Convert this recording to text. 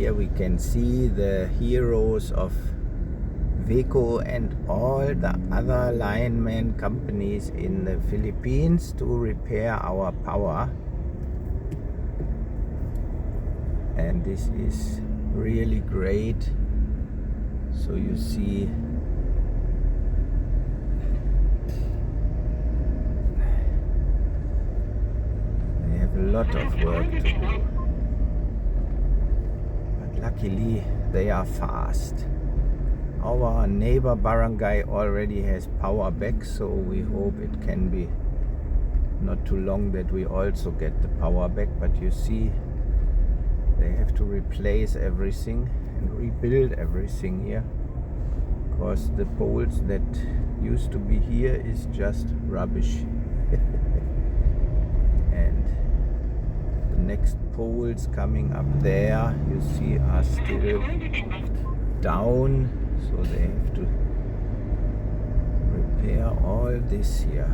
here we can see the heroes of Veco and all the other lineman companies in the Philippines to repair our power. And this is really great. So you see they have a lot of work to do, but luckily they are fast. Our neighbor barangay already has power back, so we hope it can be not too long that we also get the power back. But you see, they have to replace everything and rebuild everything here, because the poles that used to be here is just rubbish. And the next poles coming up there, you see, are still down. So they have to repair all this here.